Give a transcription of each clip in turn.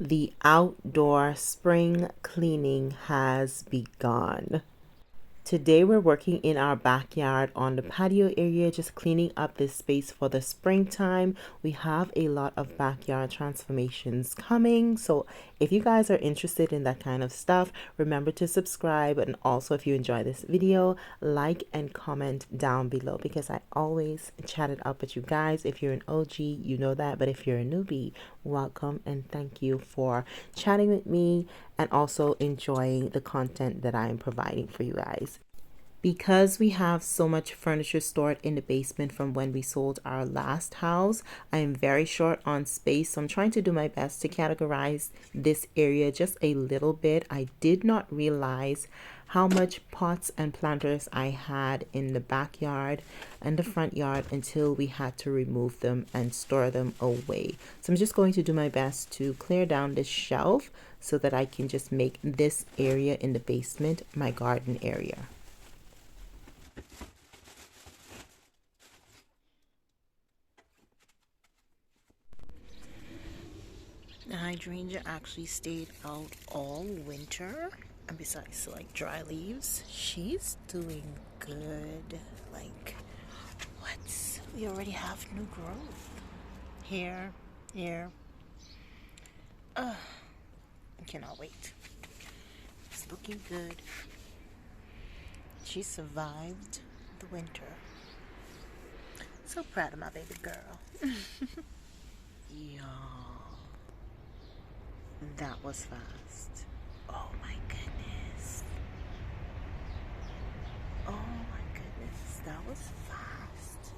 The outdoor spring cleaning has begun. Today we're working in our backyard on the patio area, just cleaning up this space for the springtime. We have a lot of backyard transformations coming, so if you guys are interested in that kind of stuff, remember to subscribe, and also if you enjoy this video, like and comment down below, because I always chat it up with you guys. If you're an OG, you know that, but if you're a newbie, welcome and thank you for chatting with me and also enjoying the content that I am providing for you guys. Because we have so much furniture stored in the basement from when we sold our last house, I am very short on space, so I'm trying to do my best to categorize this area just a little bit. I did not realize how much pots and planters I had in the backyard and the front yard until we had to remove them and store them away. So I'm just going to do my best to clear down this shelf so that I can just make this area in the basement my garden area. The hydrangea actually stayed out all winter, and besides like dry leaves, she's doing good. Like, what? We already have new growth. Here. I cannot wait. It's looking good. She survived the winter. So proud of my baby girl. Y'all. That was fast. Oh my goodness. Oh my goodness. That was fast.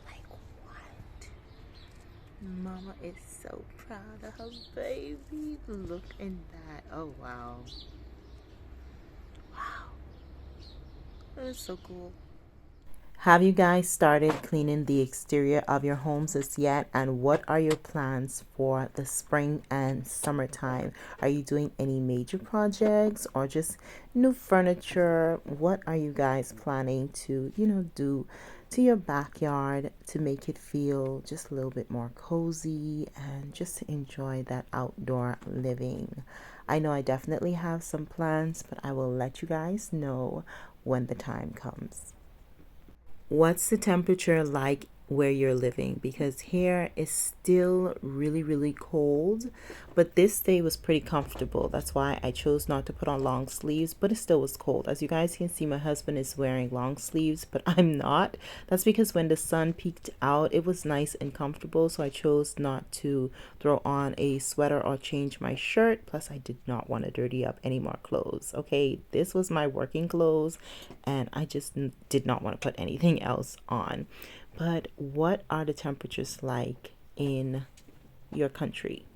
Like what? Mama is so proud of her baby. Look at that. Oh wow. Wow. That is so cool. Have you guys started cleaning the exterior of your homes as yet? And what are your plans for the spring and summertime? Are you doing any major projects or just new furniture? What are you guys planning to, do to your backyard to make it feel just a little bit more cozy and just to enjoy that outdoor living? I know I definitely have some plans, but I will let you guys know when the time comes. What's the temperature like where you're living? Because here is still really, really cold, but this day was pretty comfortable. That's why I chose not to put on long sleeves, but it still was cold. As you guys can see, my husband is wearing long sleeves, but I'm not. That's because when the sun peeked out, it was nice and comfortable, so I chose not to throw on a sweater or change my shirt. Plus, I did not want to dirty up any more clothes. Okay, this was my working clothes, and I just did not want to put anything else on. But what are the temperatures like in your country?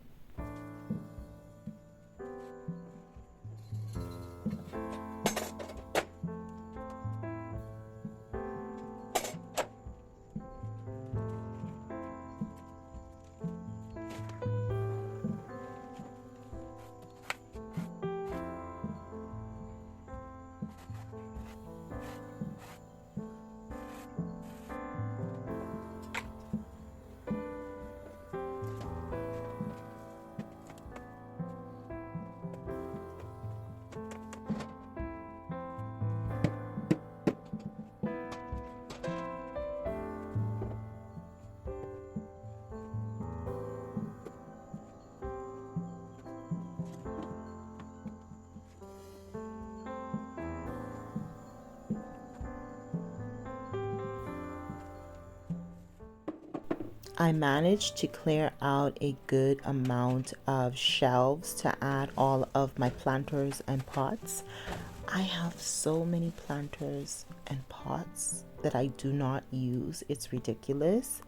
I managed to clear out a good amount of shelves to add all of my planters and pots. I have so many planters and pots that I do not use. It's ridiculous.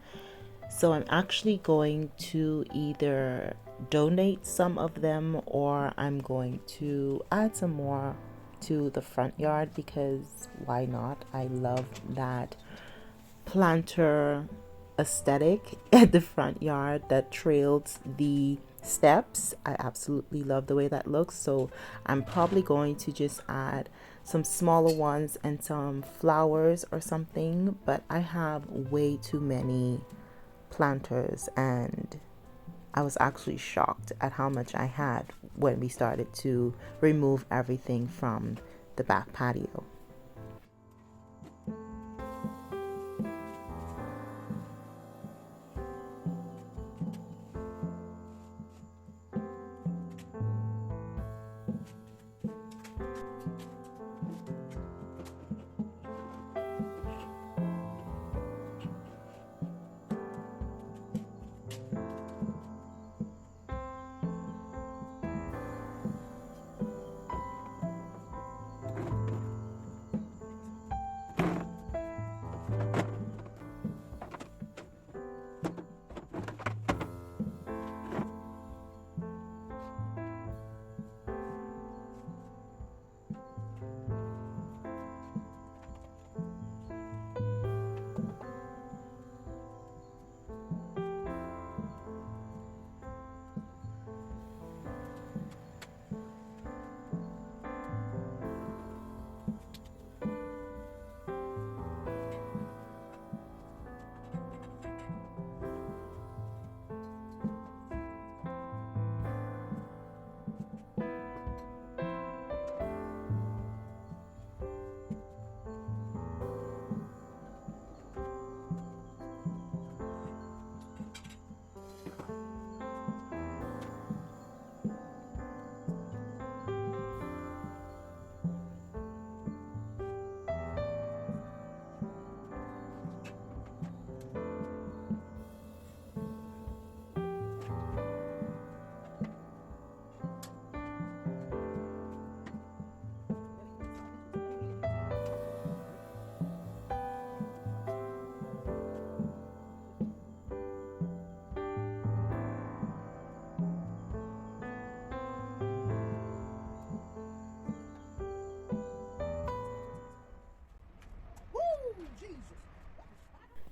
So I'm actually going to either donate some of them or I'm going to add some more to the front yard, because why not? I love that planter aesthetic at the front yard that trails the steps. I absolutely love the way that looks. So I'm probably going to just add some smaller ones and some flowers or something, but I have way too many planters and I was actually shocked at how much I had when we started to remove everything from the back patio.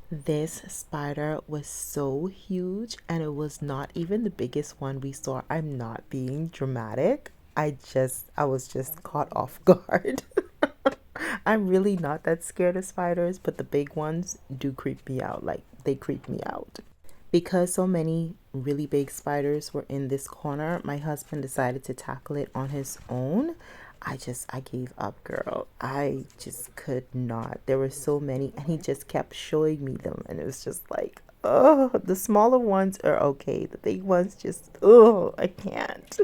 This spider was so huge, and it was not even the biggest one we saw. I'm not being dramatic. I was just caught off guard. I'm really not that scared of spiders, but the big ones do creep me out. Like, they creep me out. Because so many really big spiders were in this corner, my husband decided to tackle it on his own. I gave up, girl. I just could not. There were so many, and he just kept showing me them, and it was just like, oh, the smaller ones are okay. The big ones just, oh, I can't.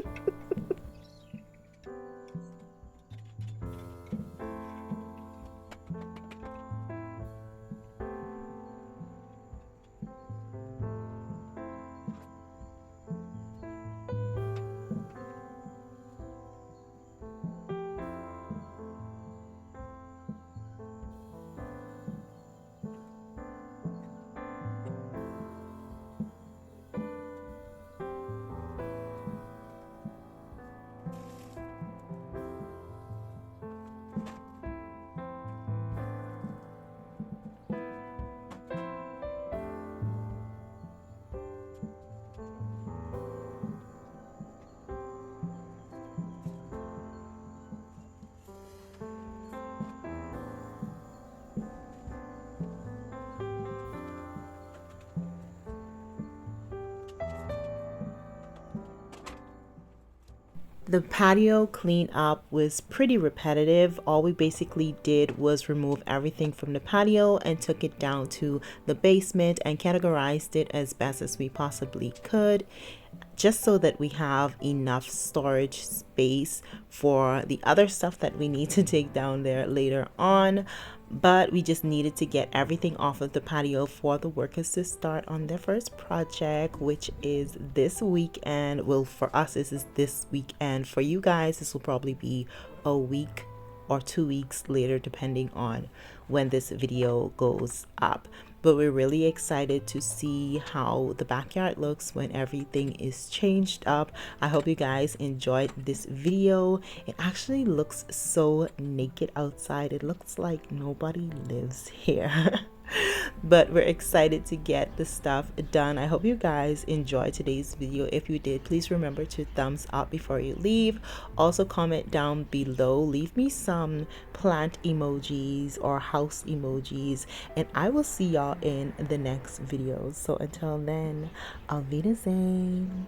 The patio cleanup was pretty repetitive. All we basically did was remove everything from the patio and took it down to the basement and categorized it as best as we possibly could, just so that we have enough storage space for the other stuff that we need to take down there later on. But we just needed to get everything off of the patio for the workers to start on their first project, which is this weekend. Well, for us, this is this weekend. For you guys, this will probably be a week or 2 weeks later, depending on when this video goes up. But we're really excited to see how the backyard looks when everything is changed up. I hope you guys enjoyed this video. It actually looks so naked outside. It looks like nobody lives here. But we're excited to get the stuff done. I hope you guys enjoyed today's video. If you did, please remember to thumbs up before you leave. Also comment down below, leave me some plant emojis or house emojis, and I will see y'all in the next videos. So until then, auf Wiedersehen.